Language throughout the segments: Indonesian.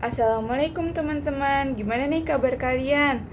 Assalamualaikum teman-teman, gimana nih kabar kalian?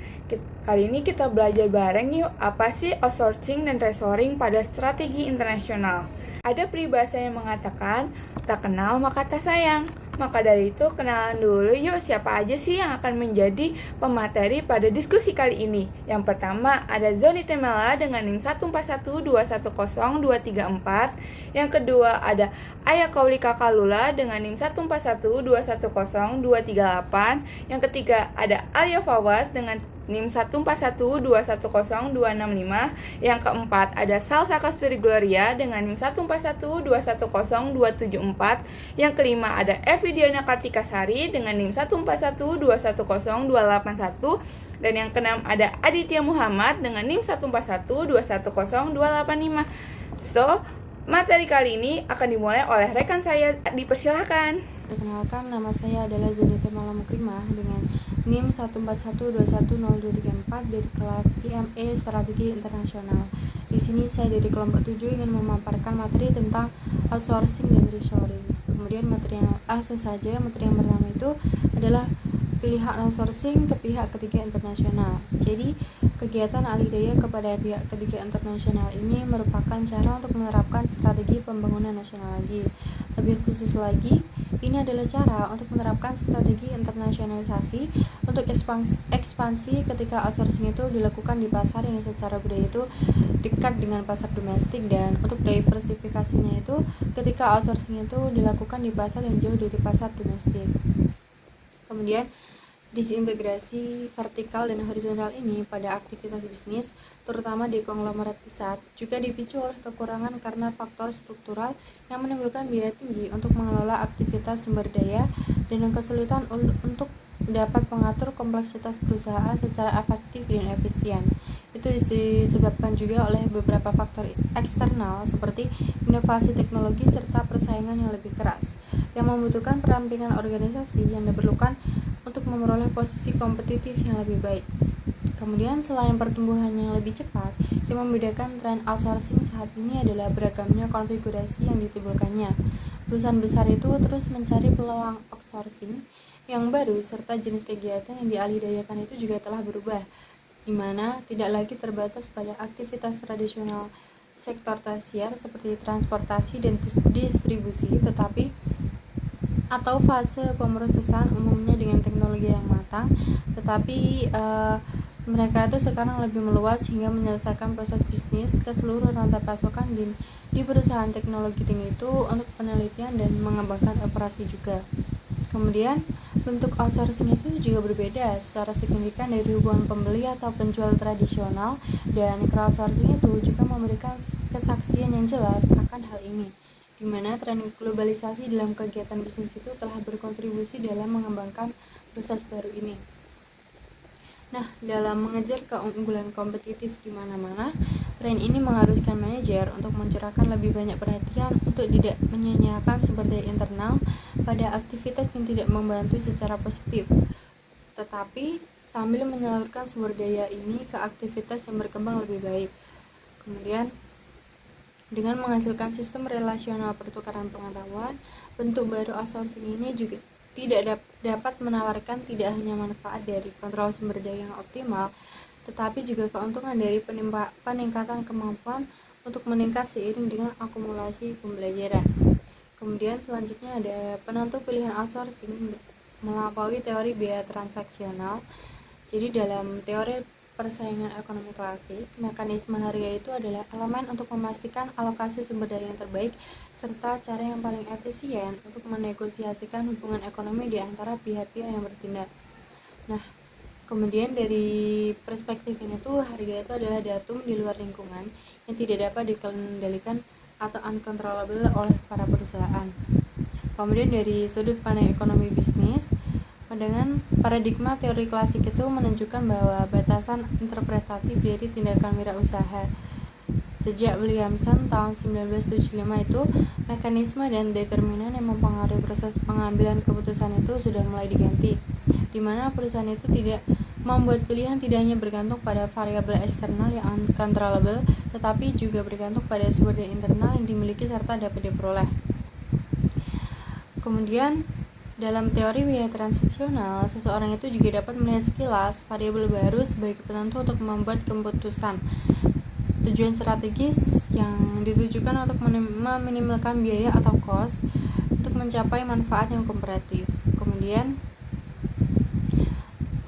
Kali ini kita belajar bareng yuk, apa sih outsourcing dan reshoring pada strategi internasional? Ada peribahasa yang mengatakan, tak kenal maka tak sayang. Maka dari itu, kenalan dulu yuk siapa aja sih yang akan menjadi pemateri pada diskusi kali ini. Yang pertama ada Zoni Temela dengan NIM 141210234. Yang kedua ada Aya Kaulika Kalula dengan NIM 141210238. Yang ketiga ada Alia Fawaz dengan NIM 141210265. Yang keempat ada Salsa Kasturi Gloria dengan NIM 141210274. Yang kelima ada Evi Diana Kartika Sari dengan NIM 141210281. Dan yang keenam ada Aditya Muhammad dengan NIM 141210285. So, materi kali ini akan dimulai oleh rekan saya, dipersilahkan. Perkenalkan, nama saya adalah Zulita Malam Mukrimah dengan NIM 141210234 dari kelas IME Strategi Internasional. Di sini saya dari kelompok 7 ingin memaparkan materi tentang outsourcing dan reshoring. Kemudian materi yang pertama itu adalah pilihan outsourcing ke pihak ketiga internasional. Jadi, kegiatan alih daya kepada pihak ketiga internasional ini merupakan cara untuk menerapkan strategi pembangunan nasional lagi. Lebih khusus lagi, ini adalah cara untuk menerapkan strategi internasionalisasi untuk ekspansi ketika outsourcing itu dilakukan di pasar yang secara budaya itu dekat dengan pasar domestik, dan untuk diversifikasinya itu ketika outsourcing itu dilakukan di pasar yang jauh dari pasar domestik. Kemudian disintegrasi vertikal dan horizontal ini pada aktivitas bisnis, terutama di konglomerat besar, juga dipicu oleh kekurangan karena faktor struktural yang menimbulkan biaya tinggi untuk mengelola aktivitas sumber daya dan kesulitan untuk dapat mengatur kompleksitas perusahaan secara efektif dan efisien. Itu disebabkan juga oleh beberapa faktor eksternal seperti inovasi teknologi serta persaingan yang lebih keras, yang membutuhkan perampingan organisasi yang diperlukan untuk memperoleh posisi kompetitif yang lebih baik. Kemudian selain pertumbuhan yang lebih cepat, yang membedakan tren outsourcing saat ini adalah beragamnya konfigurasi yang ditimbulkannya. Perusahaan besar itu terus mencari peluang outsourcing yang baru, serta jenis kegiatan yang dialihdayakan itu juga telah berubah, di mana tidak lagi terbatas pada aktivitas tradisional sektor tersier seperti transportasi dan distribusi, atau fase pemrosesan umumnya dengan teknologi yang matang, tetapi mereka itu sekarang lebih meluas hingga menyelesaikan proses bisnis ke seluruh rantai pasokan di perusahaan teknologi tinggi itu untuk penelitian dan mengembangkan operasi juga. Kemudian bentuk outsourcing itu juga berbeda secara signifikan dari hubungan pembeli atau penjual tradisional, dan crowdsourcing itu juga memberikan kesaksian yang jelas akan hal ini, di mana tren globalisasi dalam kegiatan bisnis itu telah berkontribusi dalam mengembangkan proses baru ini. Nah, dalam mengejar keunggulan kompetitif di mana-mana, tren ini mengharuskan manajer untuk mencurahkan lebih banyak perhatian untuk tidak menyia-nyiakan sumber daya internal pada aktivitas yang tidak membantu secara positif, tetapi sambil menyalurkan sumber daya ini ke aktivitas yang berkembang lebih baik. Kemudian dengan menghasilkan sistem relasional pertukaran pengetahuan, bentuk baru outsourcing ini juga tidak dapat menawarkan tidak hanya manfaat dari kontrol sumber daya yang optimal, tetapi juga keuntungan dari peningkatan kemampuan untuk meningkat seiring dengan akumulasi pembelajaran. Kemudian selanjutnya ada penentu pilihan outsourcing melampaui teori biaya transaksional. Jadi dalam teori persaingan ekonomi klasik, mekanisme harga itu adalah elemen untuk memastikan alokasi sumber daya yang terbaik serta cara yang paling efisien untuk menegosiasikan hubungan ekonomi di antara pihak-pihak yang bertindak. Nah, kemudian dari perspektif ini tuh harga itu adalah datum di luar lingkungan yang tidak dapat dikendalikan atau uncontrollable oleh para perusahaan. Kemudian dari sudut pandang ekonomi bisnis, dengan paradigma teori klasik itu menunjukkan bahwa batasan interpretatif dari tindakan wirausaha. Sejak Williamson tahun 1975 itu, mekanisme dan determinan yang mempengaruhi proses pengambilan keputusan itu sudah mulai diganti, di mana perusahaan itu tidak membuat pilihan tidak hanya bergantung pada variabel eksternal yang uncontrollable, tetapi juga bergantung pada sumber daya internal yang dimiliki serta dapat diperoleh. Kemudian Dalam teori biaya transaksional, seseorang itu juga dapat melihat sekilas variabel baru sebagai penentu untuk membuat keputusan. Tujuan strategis yang ditujukan untuk meminimalkan biaya atau cost untuk mencapai manfaat yang komparatif. Kemudian,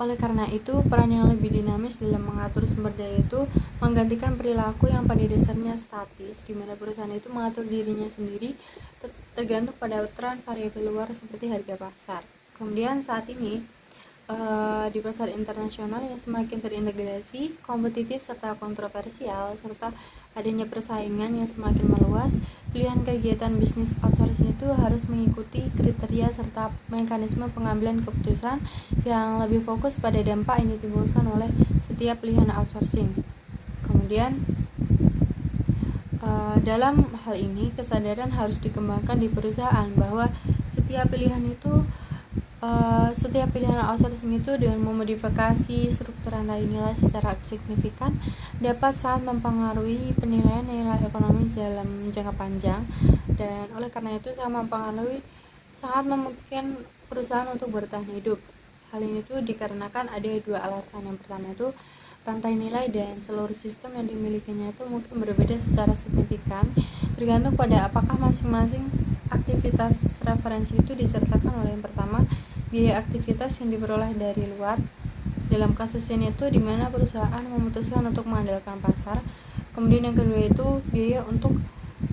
oleh karena itu, peran yang lebih dinamis dalam mengatur sumber daya itu menggantikan perilaku yang pada dasarnya statis, di mana perusahaan itu mengatur dirinya sendiri tergantung pada tren variabel luar seperti harga pasar. Kemudian saat ini di pasar internasional yang semakin terintegrasi, kompetitif serta kontroversial, serta adanya persaingan yang semakin meluas, pilihan kegiatan bisnis outsourcing itu harus mengikuti kriteria serta mekanisme pengambilan keputusan yang lebih fokus pada dampak yang ditimbulkan oleh setiap pilihan outsourcing. Kemudian dalam hal ini kesadaran harus dikembangkan di perusahaan bahwa setiap pilihan outsourcing itu dengan memodifikasi struktur rantai nilai secara signifikan dapat sangat mempengaruhi penilaian nilai ekonomi dalam jangka panjang, dan oleh karena itu sangat memungkinkan perusahaan untuk bertahan hidup. Hal ini tuh dikarenakan ada dua alasan. Yang pertama itu rantai nilai dan seluruh sistem yang dimilikinya itu mungkin berbeda secara signifikan tergantung pada apakah masing-masing aktivitas referensi itu disertakan oleh yang pertama biaya aktivitas yang diperoleh dari luar. Dalam kasus ini itu di mana perusahaan memutuskan untuk mengandalkan pasar. Kemudian yang kedua itu biaya untuk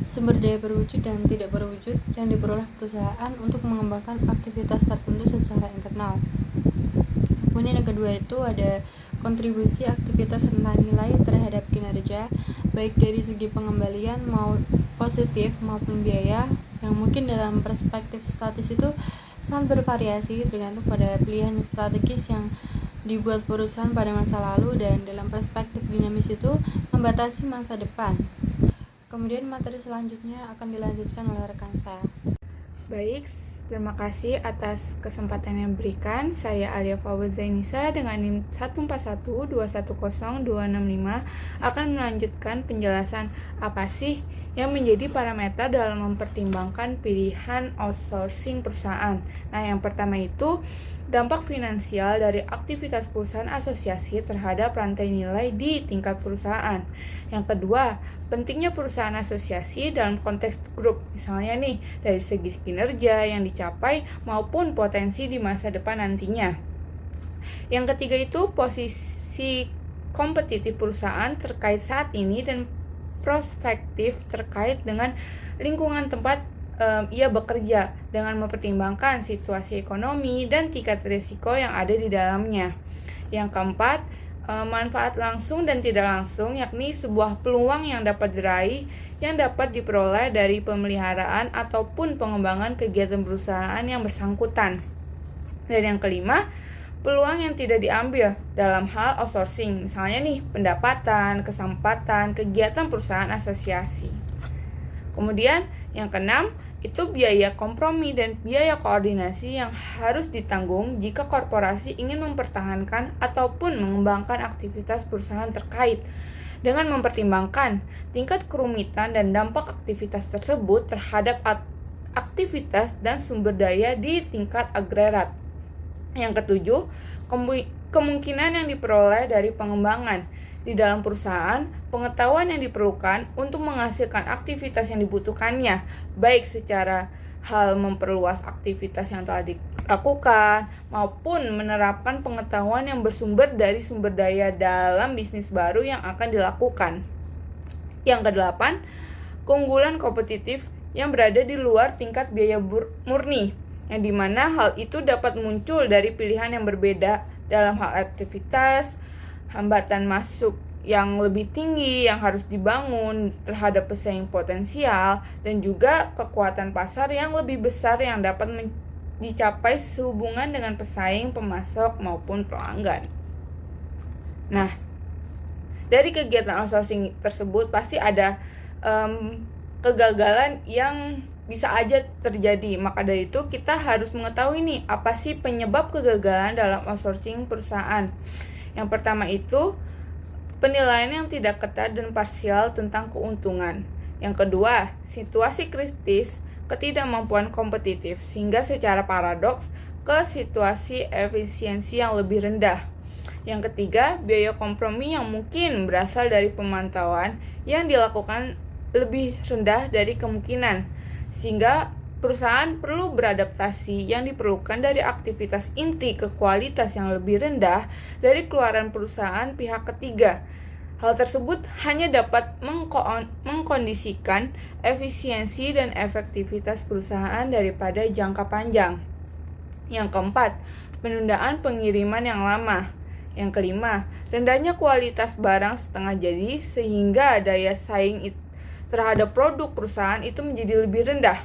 sumber daya berwujud dan tidak berwujud yang diperoleh perusahaan untuk mengembangkan aktivitas tertentu secara internal. Kemudian yang kedua itu ada kontribusi aktivitas rendah nilai terhadap kinerja, baik dari segi pengembalian mau positif maupun biaya, yang mungkin dalam perspektif statis itu sangat bervariasi tergantung pada pilihan strategis yang dibuat perusahaan pada masa lalu, dan dalam perspektif dinamis itu membatasi masa depan. Kemudian materi selanjutnya akan dilanjutkan oleh rekan saya. Baik, terima kasih atas kesempatan yang diberikan. Saya Alia Fawaz Zainisa dengan NIM 141210265 akan melanjutkan penjelasan apa sih yang menjadi parameter dalam mempertimbangkan pilihan outsourcing perusahaan. Nah, yang pertama itu dampak finansial dari aktivitas perusahaan asosiasi terhadap rantai nilai di tingkat perusahaan. Yang kedua, pentingnya perusahaan asosiasi dalam konteks grup, misalnya nih dari segi kinerja yang dicapai maupun potensi di masa depan nantinya. Yang ketiga itu posisi kompetitif perusahaan terkait saat ini dan prospektif terkait dengan lingkungan tempat ia bekerja dengan mempertimbangkan situasi ekonomi dan tingkat risiko yang ada di dalamnya. Yang keempat, manfaat langsung dan tidak langsung, yakni sebuah peluang yang dapat diraih yang dapat diperoleh dari pemeliharaan ataupun pengembangan kegiatan perusahaan yang bersangkutan. Dan yang kelima, peluang yang tidak diambil dalam hal outsourcing, misalnya nih pendapatan, kesempatan, kegiatan perusahaan asosiasi. Kemudian yang keenam, itu biaya kompromi dan biaya koordinasi yang harus ditanggung jika korporasi ingin mempertahankan ataupun mengembangkan aktivitas perusahaan terkait, dengan mempertimbangkan tingkat kerumitan dan dampak aktivitas tersebut terhadap aktivitas dan sumber daya di tingkat agregat. Yang ketujuh, kemungkinan yang diperoleh dari pengembangan di dalam perusahaan, pengetahuan yang diperlukan untuk menghasilkan aktivitas yang dibutuhkannya, baik secara hal memperluas aktivitas yang telah dilakukan maupun menerapkan pengetahuan yang bersumber dari sumber daya dalam bisnis baru yang akan dilakukan. Yang kedelapan, keunggulan kompetitif yang berada di luar tingkat biaya murni, yang dimana hal itu dapat muncul dari pilihan yang berbeda dalam hal aktivitas, hambatan masuk yang lebih tinggi yang harus dibangun terhadap pesaing potensial, dan juga kekuatan pasar yang lebih besar yang dapat dicapai sehubungan dengan pesaing, pemasok, maupun pelanggan. Nah, dari kegiatan outsourcing tersebut pasti ada kegagalan yang bisa aja terjadi. Maka dari itu kita harus mengetahui nih apa sih penyebab kegagalan dalam outsourcing perusahaan. Yang pertama itu penilaian yang tidak ketat dan parsial tentang keuntungan. Yang kedua, situasi kritis ketidakmampuan kompetitif, sehingga secara paradoks ke situasi efisiensi yang lebih rendah. Yang ketiga, biaya kompromi yang mungkin berasal dari pemantauan yang dilakukan lebih rendah dari kemungkinan, sehingga perusahaan perlu beradaptasi yang diperlukan dari aktivitas inti ke kualitas yang lebih rendah dari keluaran perusahaan pihak ketiga. Hal tersebut hanya dapat mengkondisikan efisiensi dan efektivitas perusahaan daripada jangka panjang. Yang keempat, penundaan pengiriman yang lama. Yang kelima, rendahnya kualitas barang setengah jadi sehingga daya saing terhadap produk perusahaan itu menjadi lebih rendah.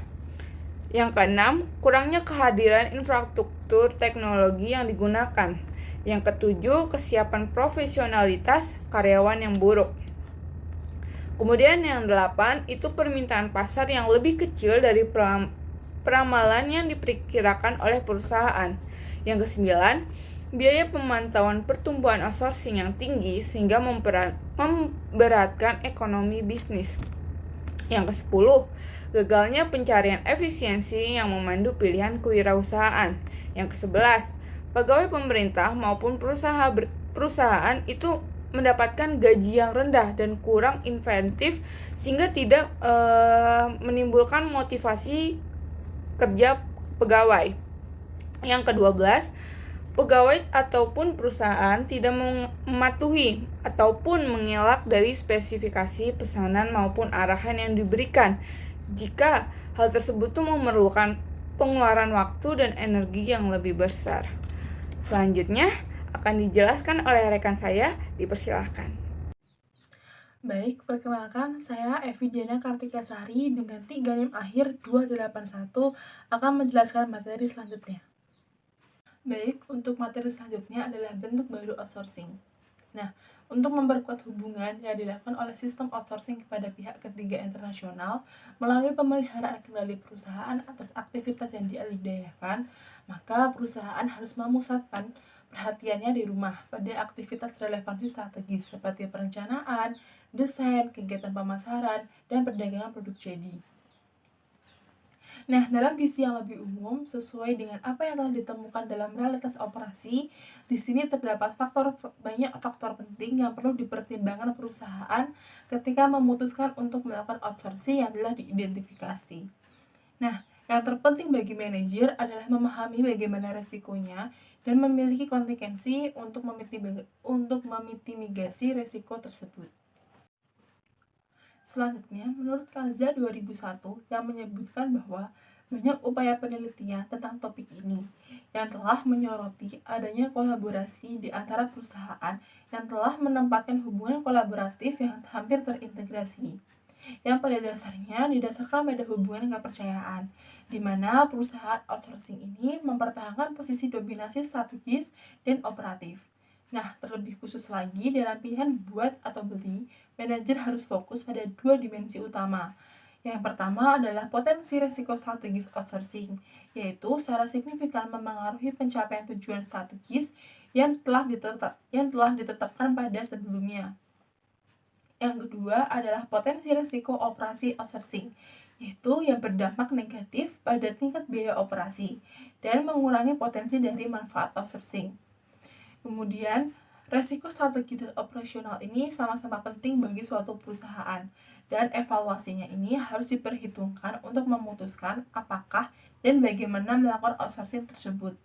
Yang keenam, kurangnya kehadiran infrastruktur teknologi yang digunakan. Yang ketujuh, kesiapan profesionalitas karyawan yang buruk. Kemudian yang delapan, itu permintaan pasar yang lebih kecil dari peramalan yang diperkirakan oleh perusahaan. Yang kesembilan, biaya pemantauan pertumbuhan outsourcing yang tinggi sehingga memberatkan ekonomi bisnis. Yang kesepuluh, gagalnya pencarian efisiensi yang memandu pilihan kewirausahaan. Yang kesebelas, pegawai pemerintah maupun perusahaan itu mendapatkan gaji yang rendah dan kurang inventif sehingga tidak menimbulkan motivasi kerja pegawai. Yang ke-12, pegawai ataupun perusahaan tidak mematuhi ataupun mengelak dari spesifikasi pesanan maupun arahan yang diberikan. Jika hal tersebut memerlukan pengeluaran waktu dan energi yang lebih besar. Selanjutnya akan dijelaskan oleh rekan saya, dipersilahkan. Baik, perkenalkan saya Evi Diana Kartikasari dengan 3 NIM akhir 281 akan menjelaskan materi selanjutnya. Baik, untuk materi selanjutnya adalah bentuk baru outsourcing. Nah, untuk memperkuat hubungan yang dilakukan oleh sistem outsourcing kepada pihak ketiga internasional melalui pemeliharaan kendali perusahaan atas aktivitas yang dialihdayakan, maka perusahaan harus memusatkan perhatiannya di rumah pada aktivitas relevansi strategis seperti perencanaan, desain, kegiatan pemasaran, dan perdagangan produk jadi. Nah, dalam visi yang lebih umum, sesuai dengan apa yang telah ditemukan dalam realitas operasi, di sini terdapat banyak faktor penting yang perlu dipertimbangkan perusahaan ketika memutuskan untuk melakukan outsourcing yang telah diidentifikasi. Nah, yang terpenting bagi manajer adalah memahami bagaimana resikonya dan memiliki kontingensi untuk memitigasi resiko tersebut. Selanjutnya, menurut Kalza 2001 yang menyebutkan bahwa banyak upaya penelitian tentang topik ini yang telah menyoroti adanya kolaborasi di antara perusahaan yang telah menempatkan hubungan kolaboratif yang hampir terintegrasi, yang pada dasarnya didasarkan pada hubungan kepercayaan, di mana perusahaan outsourcing ini mempertahankan posisi dominasi strategis dan operatif. Nah, terlebih khusus lagi dalam pilihan buat atau beli, manajer harus fokus pada 2 dimensi utama. Yang pertama adalah potensi risiko strategis outsourcing, yaitu secara signifikan memengaruhi pencapaian tujuan strategis yang telah ditetapkan pada sebelumnya. Yang kedua adalah potensi risiko operasi outsourcing, yaitu yang berdampak negatif pada tingkat biaya operasi dan mengurangi potensi dari manfaat outsourcing. Kemudian, resiko strategis dan operasional ini sama-sama penting bagi suatu perusahaan, dan evaluasinya ini harus diperhitungkan untuk memutuskan apakah dan bagaimana melakukan outsourcing tersebut.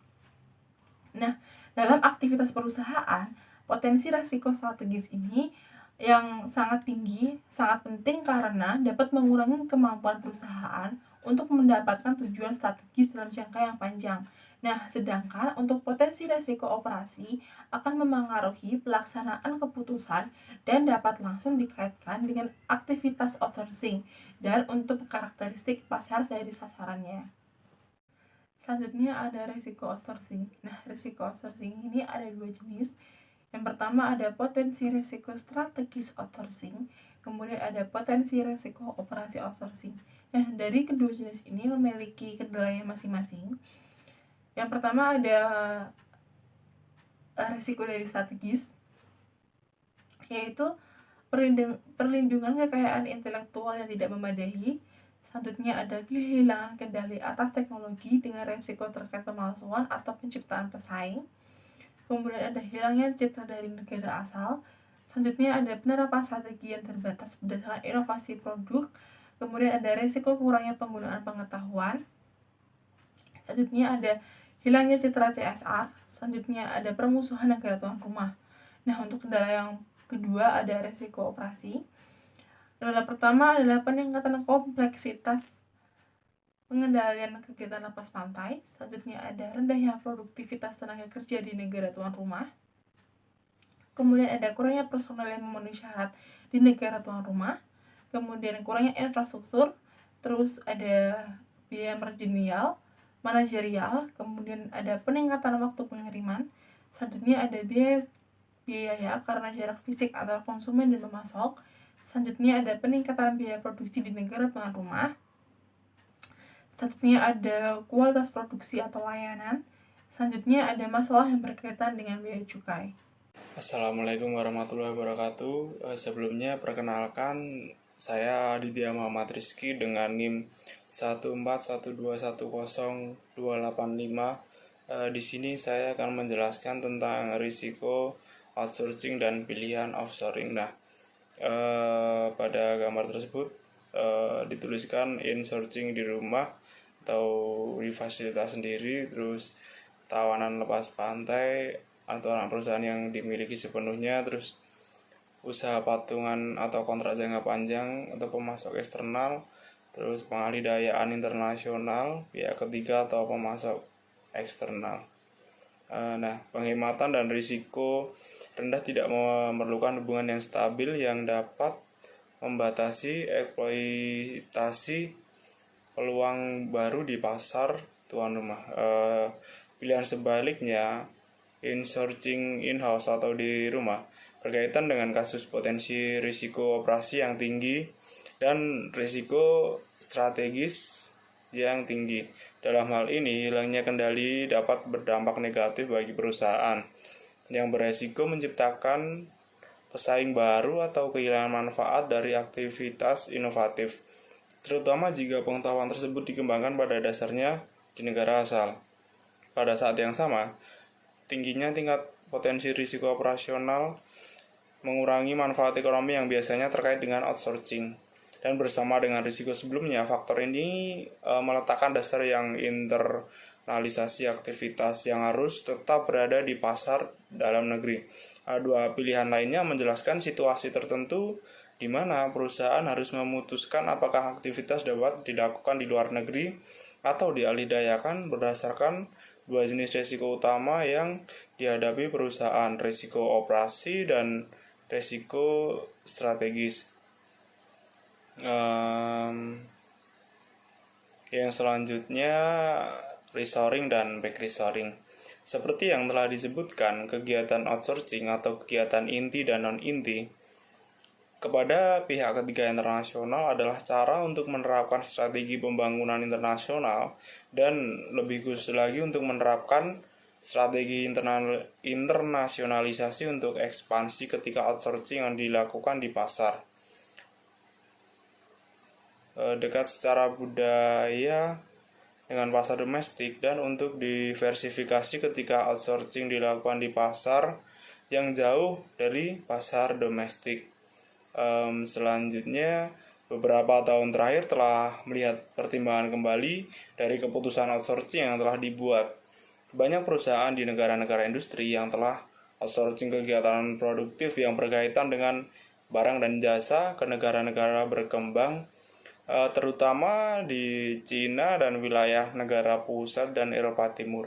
Nah, dalam aktivitas perusahaan, potensi resiko strategis ini yang sangat tinggi, sangat penting karena dapat mengurangi kemampuan perusahaan untuk mendapatkan tujuan strategis dalam jangka yang panjang. Nah, sedangkan untuk potensi resiko operasi akan memengaruhi pelaksanaan keputusan dan dapat langsung dikaitkan dengan aktivitas outsourcing dan untuk karakteristik pasar dari sasarannya. Selanjutnya ada resiko outsourcing. Nah, resiko outsourcing ini ada 2 jenis. Yang pertama ada potensi resiko strategis outsourcing, kemudian ada potensi resiko operasi outsourcing. Nah, dari kedua jenis ini memiliki kendalanya masing-masing. Yang pertama ada resiko dari strategis, yaitu perlindungan kekayaan intelektual yang tidak memadai, Selanjutnya ada kehilangan kendali atas teknologi dengan resiko terkait pemalsuan atau penciptaan pesaing. Kemudian ada hilangnya citra dari negara asal. Selanjutnya ada penerapan strategi yang terbatas berdasarkan inovasi produk. Kemudian ada resiko kurangnya penggunaan pengetahuan. Selanjutnya ada hilangnya citra CSR. Selanjutnya ada permusuhan negara tuan rumah. Nah, untuk kendala yang kedua ada resiko operasi. Kendala pertama adalah peningkatan kompleksitas pengendalian kegiatan lepas pantai. Selanjutnya ada rendahnya produktivitas tenaga kerja di negara tuan rumah. Kemudian ada kurangnya personel yang memenuhi syarat di negara tuan rumah. Kemudian kurangnya infrastruktur. Terus ada biaya manajerial. Kemudian ada peningkatan waktu pengiriman. Selanjutnya ada biaya karena jarak fisik antara konsumen dan pemasok. Selanjutnya ada peningkatan biaya produksi di negara tuan rumah. Selanjutnya ada kualitas produksi atau layanan. Selanjutnya ada masalah yang berkaitan dengan biaya cukai. Assalamualaikum warahmatullahi wabarakatuh. Sebelumnya perkenalkan, saya Aditya Muhammad Rizky dengan NIM 141210285. Di sini saya akan menjelaskan tentang risiko outsourcing dan pilihan offshoring. Pada gambar tersebut dituliskan insourcing di rumah atau di fasilitas sendiri, terus tawanan lepas pantai atau anak perusahaan yang dimiliki sepenuhnya, terus usaha patungan atau kontrak jangka panjang atau pemasok eksternal, terus pengalidayaan internasional, pihak ketiga atau pemasok eksternal. Penghematan dan risiko rendah tidak memerlukan hubungan yang stabil yang dapat membatasi eksploitasi peluang baru di pasar tuan rumah. Pilihan sebaliknya, insourcing in-house atau di rumah, berkaitan dengan kasus potensi risiko operasi yang tinggi dan risiko strategis yang tinggi. Dalam hal ini, hilangnya kendali dapat berdampak negatif bagi perusahaan yang beresiko menciptakan pesaing baru atau kehilangan manfaat dari aktivitas inovatif, terutama jika pengetahuan tersebut dikembangkan pada dasarnya di negara asal. Pada saat yang sama, tingginya tingkat potensi risiko operasional mengurangi manfaat ekonomi yang biasanya terkait dengan outsourcing. Dan bersama dengan risiko sebelumnya, faktor ini meletakkan dasar yang internalisasi aktivitas yang harus tetap berada di pasar dalam negeri. Dua pilihan lainnya menjelaskan situasi tertentu di mana perusahaan harus memutuskan apakah aktivitas dapat dilakukan di luar negeri atau dialidayakan berdasarkan dua jenis risiko utama yang dihadapi perusahaan, risiko operasi dan risiko strategis. Yang selanjutnya, reshoring dan back reshoring. Seperti yang telah disebutkan, kegiatan outsourcing atau kegiatan inti dan non-inti kepada pihak ketiga internasional adalah cara untuk menerapkan strategi pembangunan internasional dan lebih khusus lagi untuk menerapkan strategi internasionalisasi untuk ekspansi ketika outsourcing yang dilakukan di pasar. Dekat secara budaya dengan pasar domestik dan untuk diversifikasi ketika outsourcing dilakukan di pasar yang jauh dari pasar domestik. Selanjutnya, beberapa tahun terakhir telah melihat pertimbangan kembali dari keputusan outsourcing yang telah dibuat. Banyak perusahaan di negara-negara industri yang telah outsourcing kegiatan produktif yang berkaitan dengan barang dan jasa ke negara-negara berkembang, terutama di Cina dan wilayah negara pusat dan Eropa Timur,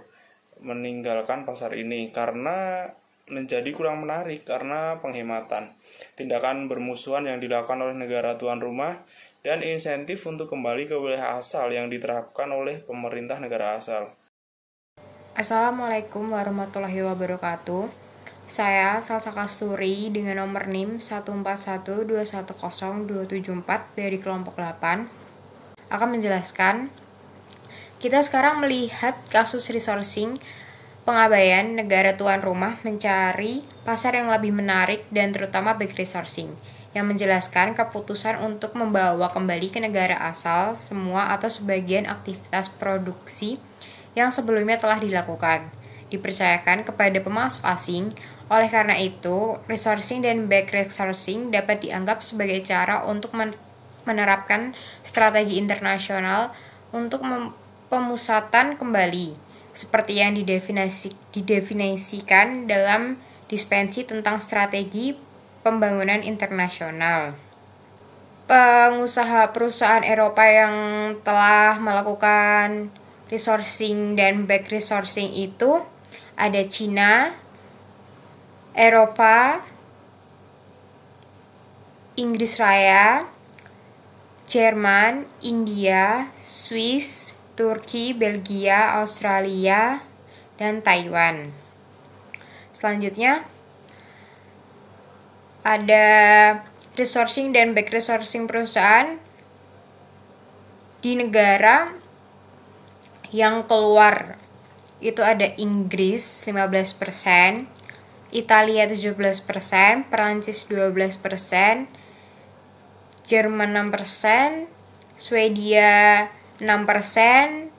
meninggalkan pasar ini karena menjadi kurang menarik karena penghematan, tindakan bermusuhan yang dilakukan oleh negara tuan rumah, dan insentif untuk kembali ke wilayah asal yang diterapkan oleh pemerintah negara asal. Assalamualaikum warahmatullahi wabarakatuh. Saya Salsa Kasturi dengan nomor NIM 141210274 dari kelompok 8 akan menjelaskan. Kita sekarang melihat kasus resourcing, pengabaian negara tuan rumah mencari pasar yang lebih menarik dan terutama back resourcing. yang menjelaskan keputusan untuk membawa kembali ke negara asal semua atau sebagian aktivitas produksi yang sebelumnya telah dilakukan, dipercayakan kepada pemasok asing. Oleh karena itu, resourcing dan back resourcing dapat dianggap sebagai cara untuk menerapkan strategi internasional untuk pemusatan kembali, seperti yang didefinisikan dalam dispensi tentang strategi pembangunan internasional. Pengusaha perusahaan Eropa yang telah melakukan resourcing dan back resourcing itu ada Cina, Eropa, Inggris Raya, Jerman, India, Swiss, Turki, Belgia, Australia, dan Taiwan. Selanjutnya ada resourcing dan back resourcing perusahaan di negara yang keluar. Itu ada Inggris 15%, Italia 17%, Perancis 12%, Jerman 6%, Swedia 6%.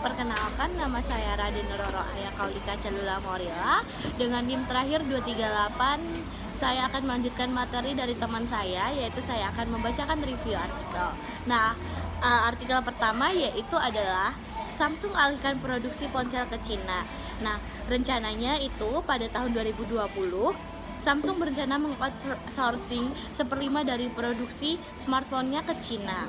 Perkenalkan, nama saya Raden Roro Ayakaulika Celula Morila. Dengan NIM terakhir 238, saya akan melanjutkan materi dari teman saya, yaitu saya akan membacakan review artikel. Nah, artikel pertama yaitu adalah Samsung alihkan produksi ponsel ke Cina. Nah, rencananya itu pada tahun 2020, Samsung berencana meng-outsourcing 1/5 dari produksi smartphone-nya ke Cina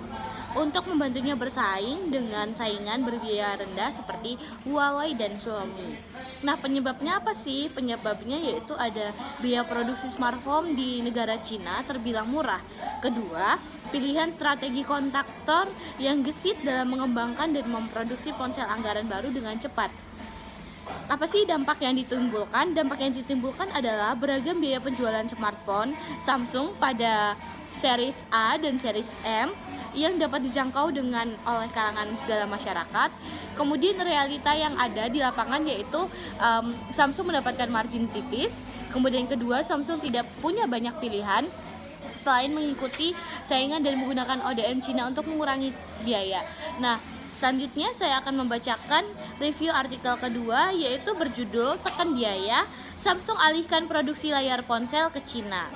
untuk membantunya bersaing dengan saingan berbiaya rendah seperti Huawei dan Xiaomi. Nah, penyebabnya apa sih? Penyebabnya yaitu ada biaya produksi smartphone di negara Cina terbilang murah. Kedua, pilihan strategi kontraktor yang gesit dalam mengembangkan dan memproduksi ponsel anggaran baru dengan cepat. Apa sih dampak yang ditimbulkan? Dampak yang ditimbulkan adalah beragam biaya penjualan smartphone Samsung pada series A dan series M yang dapat dijangkau oleh kalangan segala masyarakat. Kemudian realita yang ada di lapangan yaitu Samsung mendapatkan margin tipis. Kemudian kedua, Samsung tidak punya banyak pilihan selain mengikuti saingan dan menggunakan ODM Cina untuk mengurangi biaya. Nah, selanjutnya saya akan membacakan review artikel kedua, yaitu berjudul Tekan Biaya, Samsung alihkan produksi layar ponsel ke Cina.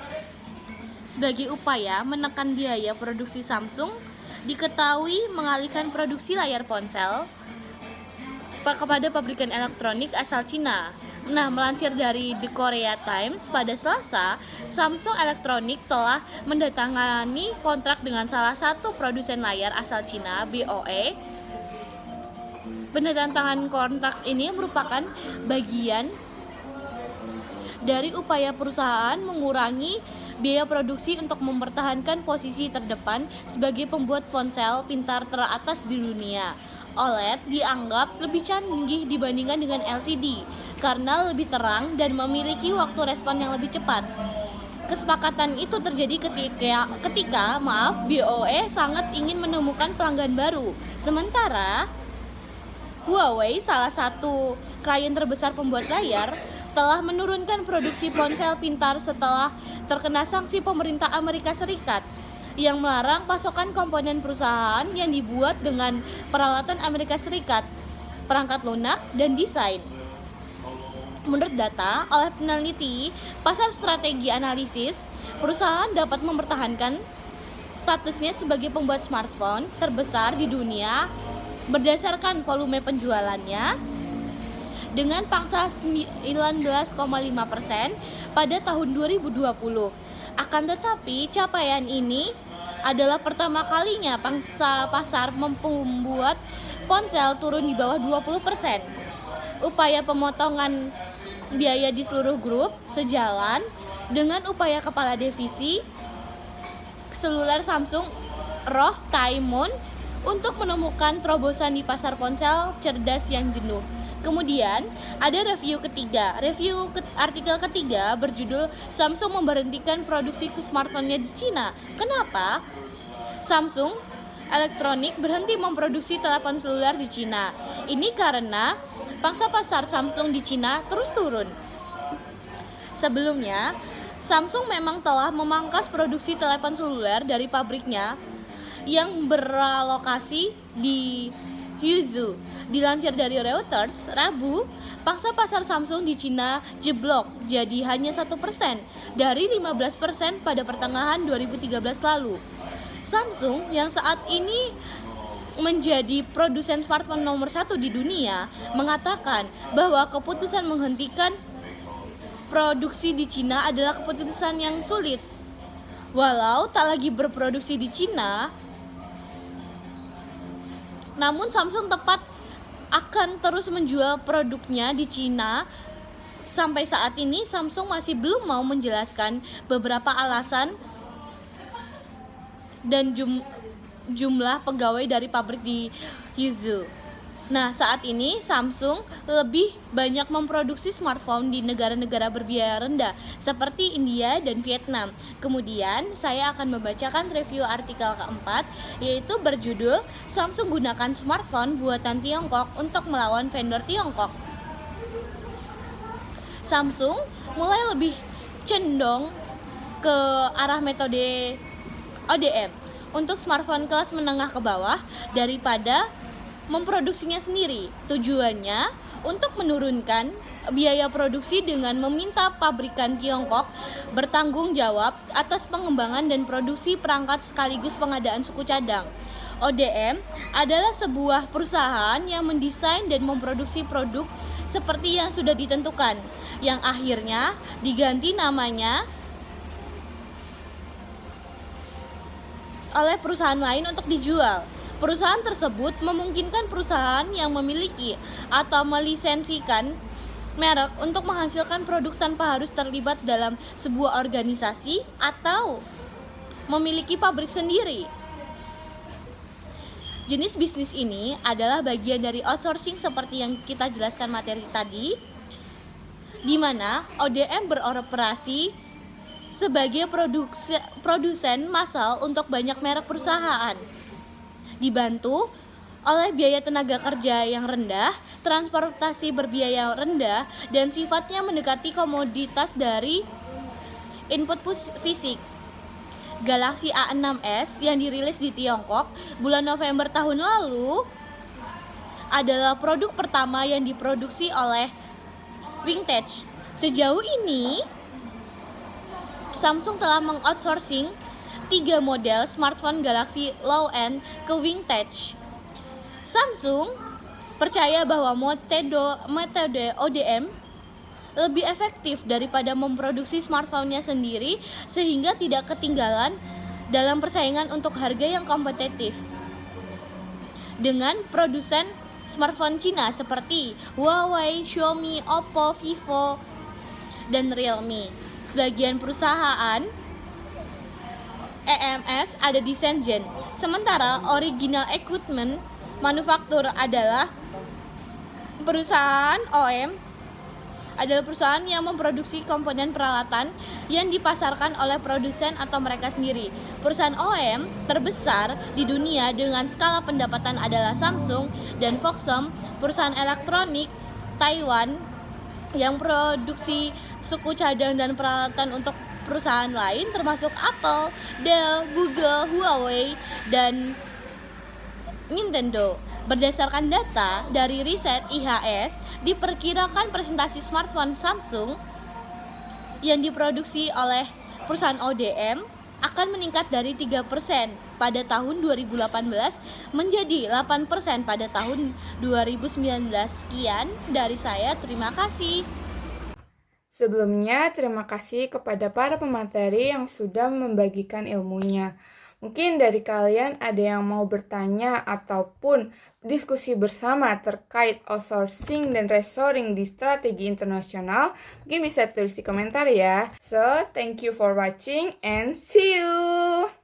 Sebagai upaya menekan biaya produksi Samsung, diketahui mengalihkan produksi layar ponsel kepada pabrikan elektronik asal Cina. Nah, melansir dari The Korea Times, pada Selasa, Samsung Electronics telah mendatangani kontrak dengan salah satu produsen layar asal Cina, BOE. Penandatanganan kontrak ini merupakan bagian dari upaya perusahaan mengurangi biaya produksi untuk mempertahankan posisi terdepan sebagai pembuat ponsel pintar teratas di dunia. OLED dianggap lebih canggih dibandingkan dengan LCD karena lebih terang dan memiliki waktu respon yang lebih cepat. Kesepakatan itu terjadi ketika BOE sangat ingin menemukan pelanggan baru. Sementara Huawei, salah satu klien terbesar pembuat layar, telah menurunkan produksi ponsel pintar setelah terkena sanksi pemerintah Amerika Serikat yang melarang pasokan komponen perusahaan yang dibuat dengan peralatan Amerika Serikat, perangkat lunak, dan desain. Menurut data oleh peneliti pasar strategi analisis, perusahaan dapat mempertahankan statusnya sebagai pembuat smartphone terbesar di dunia berdasarkan volume penjualannya dengan pangsa 19,5% pada tahun 2020. Akan tetapi, capaian ini adalah pertama kalinya pangsa pasar membuat ponsel turun di bawah 20%. Upaya pemotongan biaya di seluruh grup sejalan dengan upaya kepala divisi seluler Samsung, Roh Tae-moon, untuk menemukan terobosan di pasar ponsel cerdas yang jenuh. Kemudian ada review ketiga. Artikel ketiga berjudul Samsung memberhentikan produksi smartphone-nya di Cina. Kenapa? Samsung Electronics berhenti memproduksi telepon seluler di Cina. Ini karena pangsa pasar Samsung di Cina terus turun. Sebelumnya, Samsung memang telah memangkas produksi telepon seluler dari pabriknya yang berlokasi di Huzhou. Dilansir dari Reuters, Rabu, pangsa pasar Samsung di Cina jeblok jadi hanya 1% dari 15% pada pertengahan 2013 lalu. Samsung yang saat ini menjadi produsen smartphone nomor 1 di dunia mengatakan bahwa keputusan menghentikan produksi di Cina adalah keputusan yang sulit. Walau tak lagi berproduksi di Cina, namun Samsung tepat akan terus menjual produknya di Cina. Sampai saat ini Samsung masih belum mau menjelaskan beberapa alasan dan jumlah pegawai dari pabrik di Huzhou. Nah, saat ini Samsung lebih banyak memproduksi smartphone di negara-negara berbiaya rendah seperti India dan Vietnam. Kemudian saya akan membacakan review artikel keempat, yaitu berjudul Samsung gunakan smartphone buatan Tiongkok untuk melawan vendor Tiongkok. Samsung mulai lebih condong ke arah metode ODM untuk smartphone kelas menengah ke bawah daripada memproduksinya sendiri. Tujuannya untuk menurunkan biaya produksi dengan meminta pabrikan Tiongkok bertanggung jawab atas pengembangan dan produksi perangkat sekaligus pengadaan suku cadang. ODM adalah sebuah perusahaan yang mendesain dan memproduksi produk seperti yang sudah ditentukan, yang akhirnya diganti namanya oleh perusahaan lain untuk dijual. Perusahaan tersebut memungkinkan perusahaan yang memiliki atau melisensikan merek untuk menghasilkan produk tanpa harus terlibat dalam sebuah organisasi atau memiliki pabrik sendiri. Jenis bisnis ini adalah bagian dari outsourcing seperti yang kita jelaskan materi tadi, di mana ODM beroperasi sebagai produsen massal untuk banyak merek perusahaan, dibantu oleh biaya tenaga kerja yang rendah, transportasi berbiaya rendah, dan sifatnya mendekati komoditas dari input fisik. Galaxy A6s yang dirilis di Tiongkok bulan November tahun lalu adalah produk pertama yang diproduksi oleh Wingtech. Sejauh ini, Samsung telah mengoutsourcing 3 model smartphone Galaxy low-end ke Wingtech. Samsung percaya bahwa metode ODM lebih efektif daripada memproduksi smartphone-nya sendiri sehingga tidak ketinggalan dalam persaingan untuk harga yang kompetitif dengan produsen smartphone Cina seperti Huawei, Xiaomi, Oppo, Vivo, dan Realme. Sebagian perusahaan EMS ada di Shenzhen, sementara Original Equipment Manufacturer adalah perusahaan OEM adalah perusahaan yang memproduksi komponen peralatan yang dipasarkan oleh produsen atau mereka sendiri. Perusahaan OEM terbesar di dunia dengan skala pendapatan adalah Samsung dan Foxconn, perusahaan elektronik Taiwan yang produksi suku cadang dan peralatan untuk perusahaan lain termasuk Apple, Dell, Google, Huawei, dan Nintendo. Berdasarkan data dari riset IHS, diperkirakan presentasi smartphone Samsung yang diproduksi oleh perusahaan ODM akan meningkat dari 3% pada tahun 2018 menjadi 8% pada tahun 2019. Sekian dari saya, terima kasih. Sebelumnya, terima kasih kepada para pemateri yang sudah membagikan ilmunya. Mungkin dari kalian ada yang mau bertanya ataupun diskusi bersama terkait outsourcing dan reshoring di strategi internasional, mungkin bisa tulis di komentar ya. So, thank you for watching and see you!